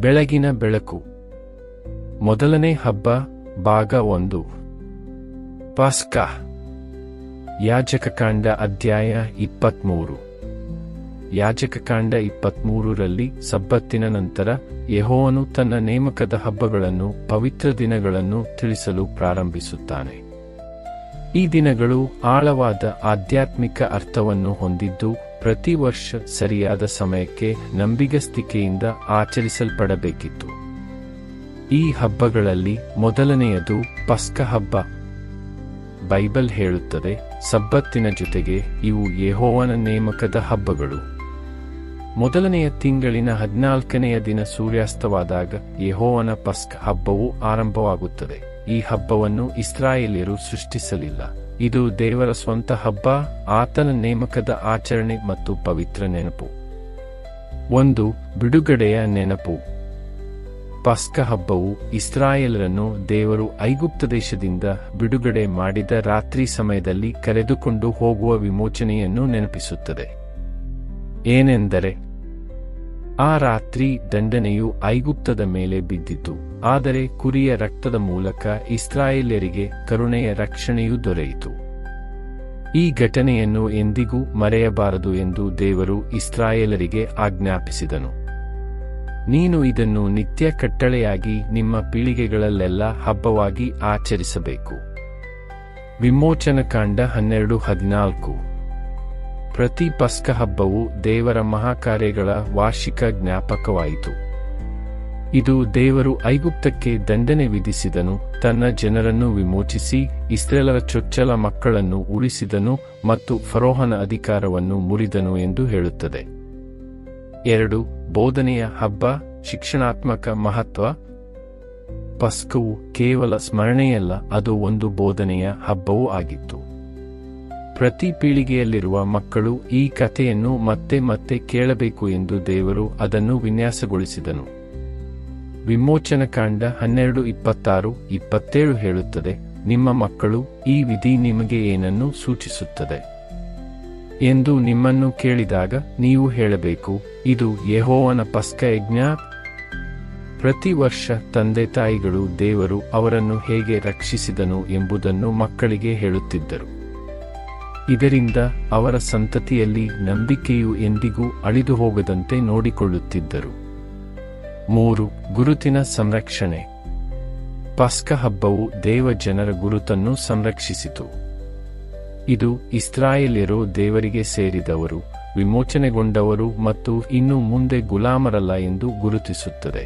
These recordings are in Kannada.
ಬೆಳಗಿನ ಬೆಳಕು. ಮೊದಲನೇ ಹಬ್ಬ, ಭಾಗ 1. ಪಸ್ಕ. ಯಾಜಕಕಾಂಡ ಅಧ್ಯಾಯ 23. ಯಾಜಕಕಾಂಡ 23ರಲ್ಲಿ ಸಬ್ಬತ್ತಿನ ನಂತರ ಯೆಹೋವನು ತನ್ನ ನೇಮಕದ ಹಬ್ಬಗಳನ್ನು, ಪವಿತ್ರ ದಿನಗಳನ್ನು ತಿಳಿಸಲು ಪ್ರಾರಂಭಿಸುತ್ತಾನೆ. ಈ ದಿನಗಳು ಆಳವಾದ ಆಧ್ಯಾತ್ಮಿಕ ಅರ್ಥವನ್ನು ಹೊಂದಿದ್ದು, ಪ್ರತಿ ವರ್ಷ ಸರಿಯಾದ ಸಮಯಕ್ಕೆ ನಂಬಿಗಸ್ತಿಕೆಯಿಂದ ಆಚರಿಸಲ್ಪಡಬೇಕಿತ್ತು. ಈ ಹಬ್ಬಗಳಲ್ಲಿ ಮೊದಲನೆಯದು ಪಸ್ಕ ಹಬ್ಬ. ಬೈಬಲ್ ಹೇಳುತ್ತದೆ, ಸಬ್ಬತ್ತಿನ ಜೊತೆಗೆ ಇವು ಯೆಹೋವನ ನೇಮಕದ ಹಬ್ಬಗಳು. ಮೊದಲನೆಯ ತಿಂಗಳಿನ 14ನೆಯ ದಿನ ಸೂರ್ಯಾಸ್ತವಾದಾಗ ಯೆಹೋವನ ಪಸ್ಕ ಹಬ್ಬವು ಆರಂಭವಾಗುತ್ತದೆ. ಈ ಹಬ್ಬವನ್ನು ಇಸ್ರಾಯೇಲ್ಯರು ಸೃಷ್ಟಿಸಲಿಲ್ಲ. ಇದು ದೇವರ ಸ್ವಂತ ಹಬ್ಬ, ಆತನ ನೇಮಕದ ಆಚರಣೆ ಮತ್ತು ಪವಿತ್ರ ನೆನಪು. 1. ಬಿಡುಗಡೆಯ ನೆನಪು. ಪಸ್ಕ ಹಬ್ಬವು ಇಸ್ರಾಯೇಲರನ್ನು ದೇವರು ಐಗುಪ್ತ ದೇಶದಿಂದ ಬಿಡುಗಡೆ ಮಾಡಿದ ರಾತ್ರಿ ಸಮಯದಲ್ಲಿ ಕರೆದುಕೊಂಡು ಹೋಗುವ ವಿಮೋಚನೆಯನ್ನು ನೆನಪಿಸುತ್ತದೆ. ಏನೆಂದರೆ, ಆ ರಾತ್ರಿ ದಂಡನೆಯು ಐಗುಪ್ತದ ಮೇಲೆ ಬಿದ್ದಿತು, ಆದರೆ ಕುರಿಯ ರಕ್ತದ ಮೂಲಕ ಇಸ್ರಾಯೇಲ್ಯರಿಗೆ ಕರುಣೆಯ ರಕ್ಷಣೆಯು ದೊರೆಯಿತು. ಈ ಘಟನೆಯನ್ನು ಎಂದಿಗೂ ಮರೆಯಬಾರದು ಎಂದು ದೇವರು ಇಸ್ರಾಯೇಲರಿಗೆ ಆಜ್ಞಾಪಿಸಿದನು. ನೀನು ಇದನ್ನು ನಿತ್ಯ ಕಟ್ಟಳೆಯಾಗಿ ನಿಮ್ಮ ಪೀಳಿಗೆಗಳಲ್ಲೆಲ್ಲ ಹಬ್ಬವಾಗಿ ಆಚರಿಸಬೇಕು. ವಿಮೋಚನಕಾಂಡ 12:14. ಪ್ರತಿ ಪಸ್ಕ ಹಬ್ಬವು ದೇವರ ಮಹಾಕಾರ್ಯಗಳ ವಾರ್ಷಿಕ ಜ್ಞಾಪಕವಾಯಿತು. ಇದು ದೇವರು ಐಗುಪ್ತಕ್ಕೆ ದಂಡನೆ ವಿಧಿಸಿದನು, ತನ್ನ ಜನರನ್ನು ವಿಮೋಚಿಸಿ ಇಸ್ರಾಯೇಲರ ಚೊಚ್ಚಲ ಮಕ್ಕಳನ್ನು ಉಳಿಸಿದನು ಮತ್ತು ಫರೋಹನ ಅಧಿಕಾರವನ್ನು ಮುರಿದನು ಎಂದು ಹೇಳುತ್ತದೆ. 2. ಬೋಧನೆಯ ಹಬ್ಬ, ಶಿಕ್ಷಣಾತ್ಮಕ ಮಹತ್ವ. ಪಸ್ಕವು ಕೇವಲ ಸ್ಮರಣೆಯಲ್ಲ, ಅದು ಒಂದು ಬೋಧನೆಯ ಹಬ್ಬವೂ ಆಗಿತ್ತು. ಪ್ರತಿ ಪೀಳಿಗೆಯಲ್ಲಿರುವ ಮಕ್ಕಳು ಈ ಕಥೆಯನ್ನು ಮತ್ತೆ ಮತ್ತೆ ಕೇಳಬೇಕು ಎಂದು ದೇವರು ಅದನ್ನು ವಿನ್ಯಾಸಗೊಳಿಸಿದನು. ವಿಮೋಚನಕಾಂಡ 12:26-27 ಹೇಳುತ್ತದೆ, ನಿಮ್ಮ ಮಕ್ಕಳು ಈ ವಿಧಿ ನಿಮಗೆ ಏನನ್ನು ಸೂಚಿಸುತ್ತದೆ ಎಂದು ನಿಮ್ಮನ್ನು ಕೇಳಿದಾಗ ನೀವು ಹೇಳಬೇಕು, ಇದು ಯೆಹೋವನ ಪಸ್ಕ ಯಜ್ಞ. ಪ್ರತಿ ವರ್ಷ ತಂದೆ ತಾಯಿಗಳು ದೇವರು ಅವರನ್ನು ಹೇಗೆ ರಕ್ಷಿಸಿದನು ಎಂಬುದನ್ನು ಮಕ್ಕಳಿಗೆ ಹೇಳುತ್ತಿದ್ದರು. ಇದರಿಂದ ಅವರ ಸಂತತಿಯಲ್ಲಿ ನಂಬಿಕೆಯು ಎಂದಿಗೂ ಅಳಿದು ಹೋಗದಂತೆ ನೋಡಿಕೊಳ್ಳುತ್ತಿದ್ದರು. 3. ಗುರುತಿನ ಸಂರಕ್ಷಣೆ. ಪಸ್ಕ ಹಬ್ಬವು ದೇವ ಜನರ ಗುರುತನ್ನು ಸಂರಕ್ಷಿಸಿತು. ಇದು ಇಸ್ರಾಯೇಲ್ಯರು ದೇವರಿಗೆ ಸೇರಿದವರು, ವಿಮೋಚನೆಗೊಂಡವರು ಮತ್ತು ಇನ್ನು ಮುಂದೆ ಗುಲಾಮರಲ್ಲ ಎಂದು ಗುರುತಿಸುತ್ತದೆ.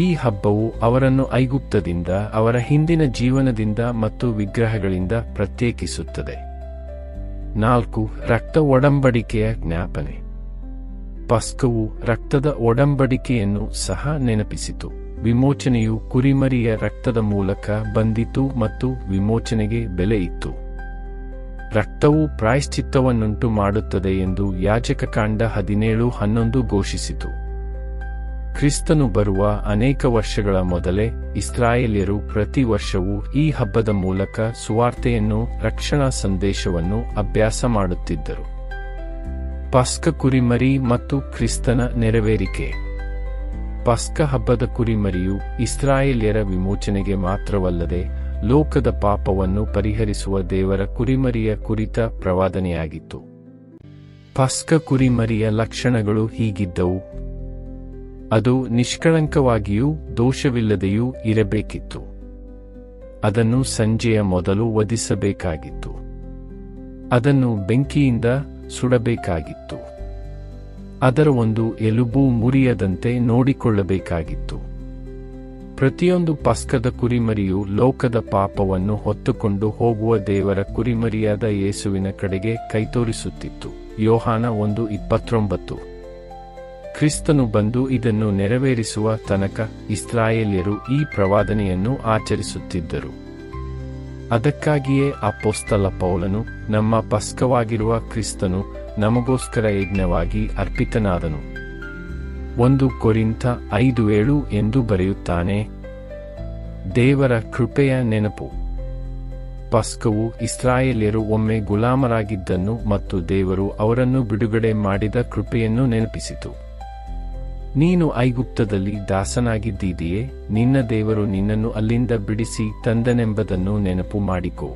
ಈ ಹಬ್ಬವು ಅವರನ್ನು ಐಗುಪ್ತದಿಂದ, ಅವರ ಹಿಂದಿನ ಜೀವನದಿಂದ ಮತ್ತು ವಿಗ್ರಹಗಳಿಂದ ಪ್ರತ್ಯೇಕಿಸುತ್ತದೆ. 4. ರಕ್ತ ಒಡಂಬಡಿಕೆಯ ಜ್ಞಾಪನೆ. ಪಸ್ಕವು ರಕ್ತದ ಒಡಂಬಡಿಕೆಯನ್ನು ಸಹ ನೆನಪಿಸಿತು. ವಿಮೋಚನೆಯು ಕುರಿಮರಿಯ ರಕ್ತದ ಮೂಲಕ ಬಂದಿತು ಮತ್ತು ವಿಮೋಚನೆಗೆ ಬೆಲೆ ಇತ್ತು. ರಕ್ತವು ಪ್ರಾಯಶ್ಚಿತ್ತವನ್ನುಂಟು ಮಾಡುತ್ತದೆ ಎಂದು ಯಾಜಕಕಾಂಡ 17:11 ಘೋಷಿಸಿತು. ಕ್ರಿಸ್ತನು ಬರುವ ಅನೇಕ ವರ್ಷಗಳ ಮೊದಲೇ ಇಸ್ರಾಯೇಲ್ಯರು ಪ್ರತಿ ವರ್ಷವೂ ಈ ಹಬ್ಬದ ಮೂಲಕ ಸುವಾರ್ತೆಯನ್ನು, ರಕ್ಷಣಾ ಸಂದೇಶವನ್ನು ಅಭ್ಯಾಸ ಮಾಡುತ್ತಿದ್ದರು. ಪಸ್ಕ ಕುರಿಮರಿ ಮತ್ತು ಕ್ರಿಸ್ತನ ನೆರವೇರಿಕೆ. ಪಸ್ಕ ಹಬ್ಬದ ಕುರಿಮರಿಯು ಇಸ್ರಾಯೇಲ್ಯರ ವಿಮೋಚನೆಗೆ ಮಾತ್ರವಲ್ಲದೆ ಲೋಕದ ಪಾಪವನ್ನು ಪರಿಹರಿಸುವ ದೇವರ ಕುರಿಮರಿಯ ಕುರಿತ ಪ್ರವಾದನೆಯಾಗಿತ್ತು. ಪಸ್ಕ ಕುರಿಮರಿಯ ಲಕ್ಷಣಗಳು ಹೀಗಿದ್ದವು. ಅದು ನಿಷ್ಕಳಂಕವಾಗಿಯೂ ದೋಷವಿಲ್ಲದೆಯೂ ಇರಬೇಕಿತ್ತು. ಅದನ್ನು ಸಂಜೆಯ ಮೊದಲು ವಧಿಸಬೇಕಾಗಿತ್ತು. ಅದನ್ನು ಬೆಂಕಿಯಿಂದ ಸುಡಬೇಕಾಗಿತ್ತು. ಅದರ ಒಂದು ಎಲುಬು ಮುರಿಯದಂತೆ ನೋಡಿಕೊಳ್ಳಬೇಕಾಗಿತ್ತು. ಪ್ರತಿಯೊಂದು ಪಸ್ಕದ ಕುರಿಮರಿಯು ಲೋಕದ ಪಾಪವನ್ನು ಹೊತ್ತುಕೊಂಡು ಹೋಗುವ ದೇವರ ಕುರಿಮರಿಯಾದ ಯೇಸುವಿನ ಕಡೆಗೆ ಕೈತೋರಿಸುತ್ತಿತ್ತು. ಯೋಹಾನ 1:29. ಕ್ರಿಸ್ತನು ಬಂದು ಇದನ್ನು ನೆರವೇರಿಸುವ ತನಕ ಇಸ್ರಾಯೇಲ್ಯರು ಈ ಪ್ರವಾದನೆಯನ್ನು ಆಚರಿಸುತ್ತಿದ್ದರು. ಅದಕ್ಕಾಗಿಯೇ ಅಪೊಸ್ತಲ ಪೌಲನು, ನಮ್ಮ ಪಸ್ಕವಾಗಿರುವ ಕ್ರಿಸ್ತನು ನಮಗೋಸ್ಕರ ಯಜ್ಞವಾಗಿ ಅರ್ಪಿತನಾದನು 1 ಕೊರಿಂಥ 5:7 ಎಂದು ಬರೆಯುತ್ತಾನೆ. ದೇವರ ಕೃಪೆಯ ನೆನಪು. ಪಸ್ಕವು ಇಸ್ರಾಯೇಲ್ಯರು ಒಮ್ಮೆ ಗುಲಾಮರಾಗಿದ್ದನ್ನು ಮತ್ತು ದೇವರು ಅವರನ್ನು ಬಿಡುಗಡೆ ಮಾಡಿದ ಕೃಪೆಯನ್ನು ನೆನಪಿಸಿತು. ನೀನು ಐಗುಪ್ತದಲ್ಲಿ ದಾಸನಾಗಿದ್ದೀಯೆ, ನಿನ್ನ ದೇವರು ನಿನ್ನನ್ನು ಅಲ್ಲಿಂದ ಬಿಡಿಸಿ ತಂದನೆಂಬುದನ್ನು ನೆನಪು ಮಾಡಿಕೋ.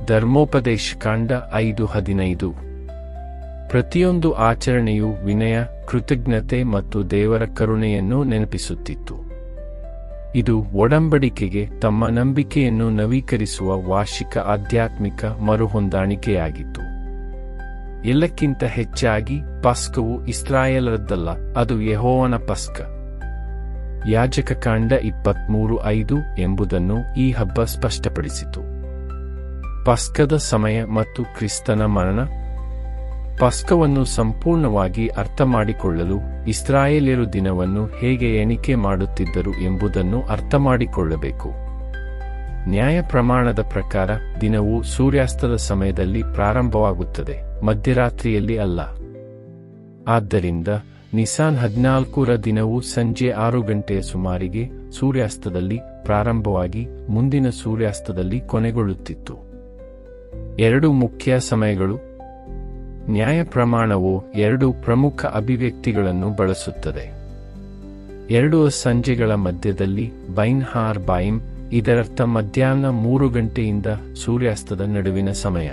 ಧರ್ಮೋಪದೇಶ ಕಾಂಡ 5:15. ಪ್ರತಿಯೊಂದು ಆಚರಣೆಯು ವಿನಯ, ಕೃತಜ್ಞತೆ ಮತ್ತು ದೇವರ ಕರುಣೆಯನ್ನು ನೆನಪಿಸುತ್ತಿತ್ತು. ಇದು ಒಡಂಬಡಿಕೆಗೆ ತಮ್ಮ ನಂಬಿಕೆಯನ್ನು ನವೀಕರಿಸುವ ವಾರ್ಷಿಕ ಆಧ್ಯಾತ್ಮಿಕ ಮರುಹೊಂದಾಣಿಕೆಯಾಗಿತ್ತು. ಎಲ್ಲಕ್ಕಿಂತ ಹೆಚ್ಚಾಗಿ ಪಸ್ಕವು ಇಸ್ರಾಯೇಲರದ್ದಲ್ಲ, ಅದು ಯೆಹೋವನ ಪಸ್ಕ. ಯಾಜಕಕಾಂಡ 23:5 ಎಂಬುದನ್ನು ಈ ಹಬ್ಬ ಸ್ಪಷ್ಟಪಡಿಸಿತು. ಪಸ್ಕದ ಸಮಯ ಮತ್ತು ಕ್ರಿಸ್ತನ ಮರಣ. ಪಸ್ಕವನ್ನು ಸಂಪೂರ್ಣವಾಗಿ ಅರ್ಥಮಾಡಿಕೊಳ್ಳಲು ಇಸ್ರಾಯೇಲ್ಯರು ದಿನವನ್ನು ಹೇಗೆ ಎಣಿಕೆ ಮಾಡುತ್ತಿದ್ದರು ಎಂಬುದನ್ನು ಅರ್ಥಮಾಡಿಕೊಳ್ಳಬೇಕು. ನ್ಯಾಯ ಪ್ರಮಾಣದ ಪ್ರಕಾರ ದಿನವು ಸೂರ್ಯಾಸ್ತದ ಸಮಯದಲ್ಲಿ ಪ್ರಾರಂಭವಾಗುತ್ತದೆ, ಮಧ್ಯರಾತ್ರಿಯಲ್ಲಿ ಅಲ್ಲ. ಆದ್ದರಿಂದ ನಿಸಾನ್ 14ರ ದಿನವು ಸಂಜೆ 6 ಗಂಟೆಯ ಸುಮಾರಿಗೆ ಸೂರ್ಯಾಸ್ತದಲ್ಲಿ ಪ್ರಾರಂಭವಾಗಿ ಮುಂದಿನ ಸೂರ್ಯಾಸ್ತದಲ್ಲಿ ಕೊನೆಗೊಳ್ಳುತ್ತಿತ್ತು. 2 ಮುಖ್ಯ ಸಮಯಗಳು. ನ್ಯಾಯ ಪ್ರಮಾಣವು 2 ಪ್ರಮುಖ ಅಭಿವ್ಯಕ್ತಿಗಳನ್ನು ಬಳಸುತ್ತದೆ. 2 ಸಂಜೆಗಳ ಮಧ್ಯದಲ್ಲಿ ಬೈನ್ ಹಾರ್ ಬಾಯಿಮ್, ಇದರರ್ಥ ಮಧ್ಯಾಹ್ನ 3 ಗಂಟೆಯಿಂದ ಸೂರ್ಯಾಸ್ತದ ನಡುವಿನ ಸಮಯ.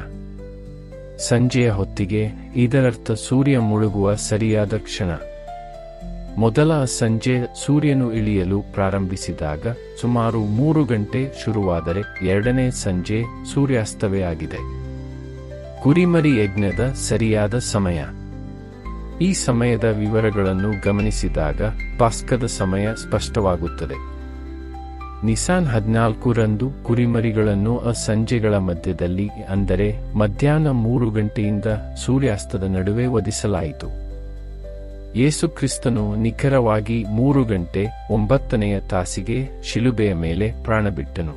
ಸಂಜೆಯ ಹೊತ್ತಿಗೆ, ಇದರರ್ಥ ಸೂರ್ಯ ಮುಳುಗುವ ಸರಿಯಾದ ಕ್ಷಣ. ಮೊದಲ ಸಂಜೆ ಸೂರ್ಯನು ಇಳಿಯಲು ಪ್ರಾರಂಭಿಸಿದಾಗ ಸುಮಾರು 3 ಗಂಟೆ ಶುರುವಾದರೆ, ಎರಡನೇ ಸಂಜೆ ಸೂರ್ಯಾಸ್ತವೇ ಆಗಿದೆ. ಕುರಿಮರಿ ಯಜ್ಞದ ಸರಿಯಾದ ಸಮಯ. ಈ ಸಮಯದ ವಿವರಗಳನ್ನು ಗಮನಿಸಿದಾಗ ಪಸ್ಕದ ಸಮಯ ಸ್ಪಷ್ಟವಾಗುತ್ತದೆ. ನಿಸಾನ್ 14ರಂದು ಕುರಿಮರಿಗಳನ್ನು ಸಂಜೆಗಳ ಮಧ್ಯದಲ್ಲಿ, ಅಂದರೆ ಮಧ್ಯಾಹ್ನ 3 ಗಂಟೆಯಿಂದ ಸೂರ್ಯಾಸ್ತದ ನಡುವೆ ವಧಿಸಲಾಯಿತು. ಯೇಸುಕ್ರಿಸ್ತನು ನಿಖರವಾಗಿ 3 ಗಂಟೆ 9ನೆಯ ತಾಸಿಗೆ ಶಿಲುಬೆಯ ಮೇಲೆ ಪ್ರಾಣಬಿಟ್ಟನು.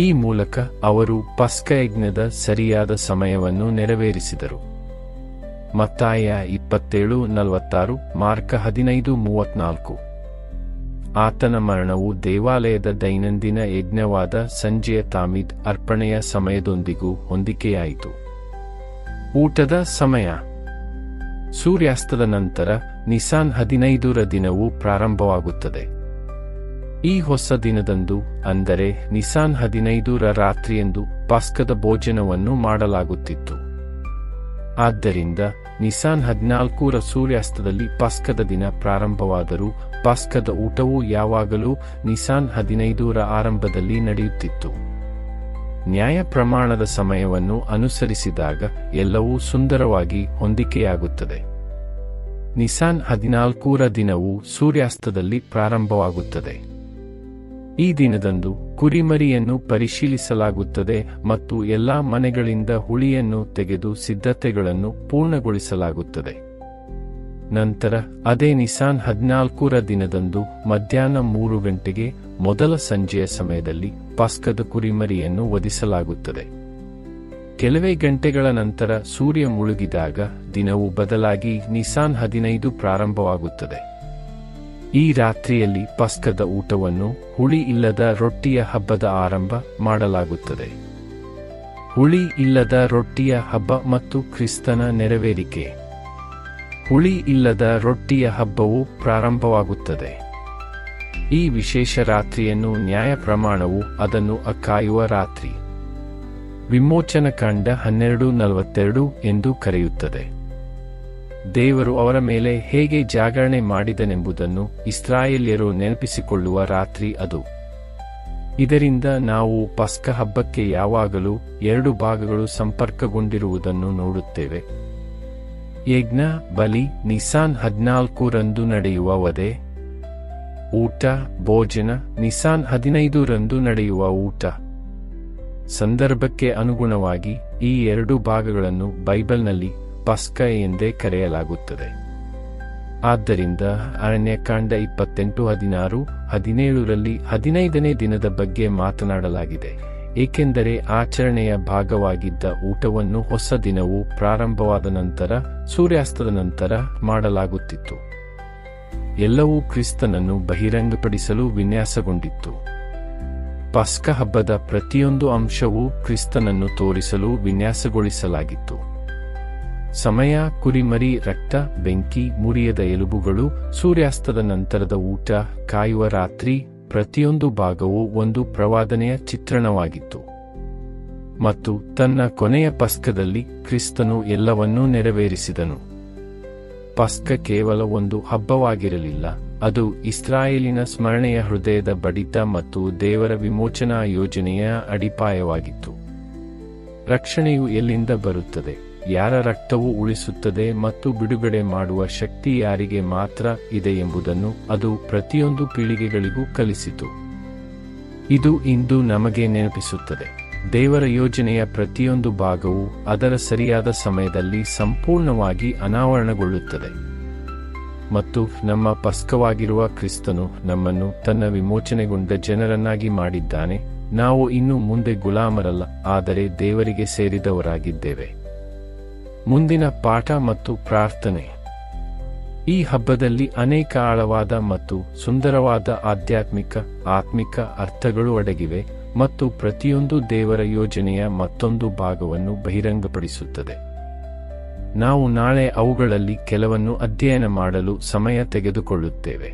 ಈ ಮೂಲಕ ಅವರು ಪಸ್ಕ ಯಜ್ಞದ ಸರಿಯಾದ ಸಮಯವನ್ನು ನೆರವೇರಿಸಿದರು. ಮತ್ತಾಯ 27:46, ಮಾರ್ಕ 15:34. ಆತನ ಮರಣವು ದೇವಾಲಯದ ದೈನಂದಿನ ಯಜ್ಞವಾದ ಸಂಜೆಯ ತಾಮೀದ್ ಅರ್ಪಣೆಯ ಸಮಯದೊಂದಿಗೂ ಹೊಂದಿಕೆಯಾಯಿತು. ಊಟದ ಸಮಯ. ಸೂರ್ಯಾಸ್ತದ ನಂತರ ನಿಸಾನ್ 15ರ ದಿನವು ಪ್ರಾರಂಭವಾಗುತ್ತದೆ. ಈ ಹೊಸ ದಿನದಂದು, ಅಂದರೆ ನಿಸಾನ್ 15ರ ರಾತ್ರಿಯಂದು ಪಸ್ಕದ ಭೋಜನವನ್ನು ಮಾಡಲಾಗುತ್ತಿತ್ತು. ಆದ್ದರಿಂದ ನಿಸಾನ್ 14ರ ಸೂರ್ಯಾಸ್ತದಲ್ಲಿ ಪಸ್ಕದ ದಿನ ಪ್ರಾರಂಭವಾದರೂ ಪಸ್ಕದ ಊಟವು ಯಾವಾಗಲೂ ನಿಸಾನ್ 15ರ ಆರಂಭದಲ್ಲಿ ನಡೆಯುತ್ತಿತ್ತು. ನ್ಯಾಯ ಪ್ರಮಾಣದ ಸಮಯವನ್ನು ಅನುಸರಿಸಿದಾಗ ಎಲ್ಲವೂ ಸುಂದರವಾಗಿ ಹೊಂದಿಕೆಯಾಗುತ್ತದೆ. ನಿಸಾನ್ 14ರ ದಿನವು ಸೂರ್ಯಾಸ್ತದಲ್ಲಿ ಪ್ರಾರಂಭವಾಗುತ್ತದೆ. ಈ ದಿನದಂದು ಕುರಿಮರಿಯನ್ನು ಪರಿಶೀಲಿಸಲಾಗುತ್ತದೆ ಮತ್ತು ಎಲ್ಲಾ ಮನೆಗಳಿಂದ ಹುಳಿಯನ್ನು ತೆಗೆದು ಸಿದ್ಧತೆಗಳನ್ನು ಪೂರ್ಣಗೊಳಿಸಲಾಗುತ್ತದೆ. ನಂತರ ಅದೇ ನಿಸಾನ್ 14ರ ದಿನದಂದು ಮಧ್ಯಾಹ್ನ 3 ಗಂಟೆಗೆ ಮೊದಲ ಸಂಜೆಯ ಸಮಯದಲ್ಲಿ ಪಸ್ಕದ ಕುರಿಮರಿಯನ್ನು ವಧಿಸಲಾಗುತ್ತದೆ. ಕೆಲವೇ ಗಂಟೆಗಳ ನಂತರ ಸೂರ್ಯ ಮುಳುಗಿದಾಗ ದಿನವು ಬದಲಾಗಿ ನಿಸಾನ್ 15 ಪ್ರಾರಂಭವಾಗುತ್ತದೆ. ಈ ರಾತ್ರಿಯಲ್ಲಿ ಪಸ್ಕದ ಊಟವನ್ನು ಹುಳಿ ಇಲ್ಲದ ರೊಟ್ಟಿಯ ಹಬ್ಬದ ಆರಂಭ ಮಾಡಲಾಗುತ್ತದೆ. ಹುಳಿ ಇಲ್ಲದ ರೊಟ್ಟಿಯ ಹಬ್ಬ ಮತ್ತು ಕ್ರಿಸ್ತನ ನೆರವೇರಿಕೆ. ಹುಳಿ ಇಲ್ಲದ ರೊಟ್ಟಿಯ ಹಬ್ಬವು ಪ್ರಾರಂಭವಾಗುತ್ತದೆ. ಈ ವಿಶೇಷ ರಾತ್ರಿಯನ್ನು ನ್ಯಾಯ ಪ್ರಮಾಣವು ಅದನ್ನು ಕಾಯುವ ರಾತ್ರಿ, ವಿಮೋಚನಕಾಂಡ 12:42 ಎಂದು ಕರೆಯುತ್ತದೆ. ದೇವರು ಅವರ ಮೇಲೆ ಹೇಗೆ ಜಾಗರಣೆ ಮಾಡಿದನೆಂಬುದನ್ನು ಇಸ್ರಾಯೇಲ್ಯರು ನೆನಪಿಸಿಕೊಳ್ಳುವ ರಾತ್ರಿ ಅದು. ಇದರಿಂದ ನಾವು ಪಸ್ಕ ಹಬ್ಬಕ್ಕೆ ಯಾವಾಗಲೂ 2 ಭಾಗಗಳು ಸಂಪರ್ಕಗೊಂಡಿರುವುದನ್ನು ನೋಡುತ್ತೇವೆ. ಯಜ್ಞ, ಬಲಿ, ನಿಸಾನ್ 14ರಂದು ನಡೆಯುವ ವಧೆ, ಊಟ, ಭೋಜನ, ನಿಸಾನ್ 15ರಂದು ನಡೆಯುವ ಊಟ. ಸಂದರ್ಭಕ್ಕೆ ಅನುಗುಣವಾಗಿ ಈ 2 ಭಾಗಗಳನ್ನು ಬೈಬಲ್ನಲ್ಲಿ ಪಸ್ಕ ಎಂದೇ ಕರೆಯಲಾಗುತ್ತದೆ. ಆದ್ದರಿಂದ ಅರಣ್ಯಕಾಂಡ 28:16, 17ರಲ್ಲಿ 15ನೇ ದಿನದ ಬಗ್ಗೆ ಮಾತನಾಡಲಾಗಿದೆ, ಏಕೆಂದರೆ ಆಚರಣೆಯ ಭಾಗವಾಗಿದ್ದ ಊಟವನ್ನು ಹೊಸ ದಿನವು ಪ್ರಾರಂಭವಾದ ನಂತರ, ಸೂರ್ಯಾಸ್ತದ ನಂತರ ಮಾಡಲಾಗುತ್ತಿತ್ತು. ಎಲ್ಲವೂ ಕ್ರಿಸ್ತನನ್ನು ಬಹಿರಂಗಪಡಿಸಲು ವಿನ್ಯಾಸಗೊಂಡಿತ್ತು. ಪಸ್ಕ ಹಬ್ಬದ ಪ್ರತಿಯೊಂದು ಅಂಶವೂ ಕ್ರಿಸ್ತನನ್ನು ತೋರಿಸಲು ವಿನ್ಯಾಸಗೊಳಿಸಲಾಗಿತ್ತು. ಸಮಯ, ಕುರಿಮರಿ, ರಕ್ತ, ಬೆಂಕಿ, ಮುರಿಯದ ಎಲುಬುಗಳು, ಸೂರ್ಯಾಸ್ತದ ನಂತರದ ಊಟ, ಕಾಯುವ ರಾತ್ರಿ, ಪ್ರತಿಯೊಂದು ಭಾಗವೂ ಒಂದು ಪ್ರವಾದನೆಯ ಚಿತ್ರಣವಾಗಿತ್ತು. ಮತ್ತು ತನ್ನ ಕೊನೆಯ ಪಸ್ಕದಲ್ಲಿ ಕ್ರಿಸ್ತನು ಎಲ್ಲವನ್ನೂ ನೆರವೇರಿಸಿದನು. ಪಸ್ಕ ಕೇವಲ ಒಂದು ಹಬ್ಬವಾಗಿರಲಿಲ್ಲ, ಅದು ಇಸ್ರಾಯೇಲಿನ ಸ್ಮರಣೆಯ ಹೃದಯದ ಬಡಿತ ಮತ್ತು ದೇವರ ವಿಮೋಚನಾ ಯೋಜನೆಯ ಅಡಿಪಾಯವಾಗಿತ್ತು. ರಕ್ಷಣೆಯು ಎಲ್ಲಿಂದ ಬರುತ್ತದೆ, ಯಾರ ರಕ್ತವು ಉಳಿಸುತ್ತದೆ ಮತ್ತು ಬಿಡುಗಡೆ ಮಾಡುವ ಶಕ್ತಿ ಯಾರಿಗೆ ಮಾತ್ರ ಇದೆ ಎಂಬುದನ್ನು ಅದು ಪ್ರತಿಯೊಂದು ಪೀಳಿಗೆಗಳಿಗೂ ಕಲಿಸಿತು. ಇದು ಇಂದು ನಮಗೆ ನೆನಪಿಸುತ್ತದೆ. ದೇವರ ಯೋಜನೆಯ ಪ್ರತಿಯೊಂದು ಭಾಗವು ಅದರ ಸರಿಯಾದ ಸಮಯದಲ್ಲಿ ಸಂಪೂರ್ಣವಾಗಿ ಅನಾವರಣಗೊಳ್ಳುತ್ತದೆ. ಮತ್ತು ನಮ್ಮ ಪಸ್ಕವಾಗಿರುವ ಕ್ರಿಸ್ತನು ನಮ್ಮನ್ನು ತನ್ನ ವಿಮೋಚನೆಗೊಂಡ ಜನರನ್ನಾಗಿ ಮಾಡಿದ್ದಾನೆ. ನಾವು ಇನ್ನು ಮುಂದೆ ಗುಲಾಮರಲ್ಲ, ಆದರೆ ದೇವರಿಗೆ ಸೇರಿದವರಾಗಿದ್ದೇವೆ. ಮುಂದಿನ ಪಾಠ ಮತ್ತು ಪ್ರಾರ್ಥನೆ. ಈ ಹಬ್ಬದಲ್ಲಿ ಅನೇಕ ಆಳವಾದ ಮತ್ತು ಸುಂದರವಾದ ಆತ್ಮಿಕ ಅರ್ಥಗಳು ಅಡಗಿವೆ ಮತ್ತು ಪ್ರತಿಯೊಂದು ದೇವರ ಯೋಜನೆಯ ಮತ್ತೊಂದು ಭಾಗವನ್ನು ಬಹಿರಂಗಪಡಿಸುತ್ತದೆ. ನಾವು ನಾಳೆ ಅವುಗಳಲ್ಲಿ ಕೆಲವನ್ನು ಅಧ್ಯಯನ ಮಾಡಲು ಸಮಯ ತೆಗೆದುಕೊಳ್ಳುತ್ತೇವೆ.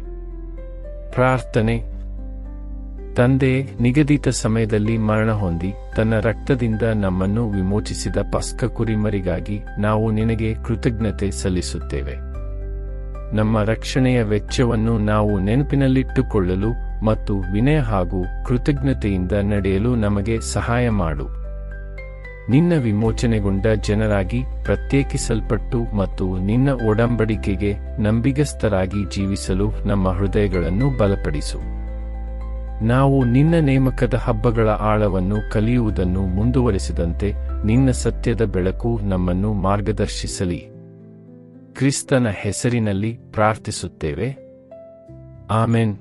ಪ್ರಾರ್ಥನೆ. ತಂದೆಯೇ, ನಿಗದಿತ ಸಮಯದಲ್ಲಿ ಮರಣ ಹೊಂದಿ ತನ್ನ ರಕ್ತದಿಂದ ನಮ್ಮನ್ನು ವಿಮೋಚಿಸಿದ ಪಸ್ಕ ಕುರಿಮರಿಗಾಗಿ ನಾವು ನಿನಗೆ ಕೃತಜ್ಞತೆ ಸಲ್ಲಿಸುತ್ತೇವೆ. ನಮ್ಮ ರಕ್ಷಣೆಯ ವೆಚ್ಚವನ್ನು ನಾವು ನೆನಪಿನಲ್ಲಿಟ್ಟುಕೊಳ್ಳಲು ಮತ್ತು ವಿನಯ ಹಾಗೂ ಕೃತಜ್ಞತೆಯಿಂದ ನಡೆಯಲು ನಮಗೆ ಸಹಾಯ ಮಾಡು. ನಿನ್ನ ವಿಮೋಚನೆಗೊಂಡ ಜನರಾಗಿ ಪ್ರತ್ಯೇಕಿಸಲ್ಪಟ್ಟು ಮತ್ತು ನಿನ್ನ ಒಡಂಬಡಿಕೆಗೆ ನಂಬಿಗಸ್ತರಾಗಿ ಜೀವಿಸಲು ನಮ್ಮ ಹೃದಯಗಳನ್ನು ಬಲಪಡಿಸು. ನಾವು ನಿನ್ನ ನೇಮಕದ ಹಬ್ಬಗಳ ಆಳವನ್ನು ಕಲಿಯುವುದನ್ನು ಮುಂದುವರೆಸಿದಂತೆ ನಿನ್ನ ಸತ್ಯದ ಬೆಳಕು ನಮ್ಮನ್ನು ಮಾರ್ಗದರ್ಶಿಸಲಿ. ಕ್ರಿಸ್ತನ ಹೆಸರಿನಲ್ಲಿ ಪ್ರಾರ್ಥಿಸುತ್ತೇವೆ. ಆಮೆನ್.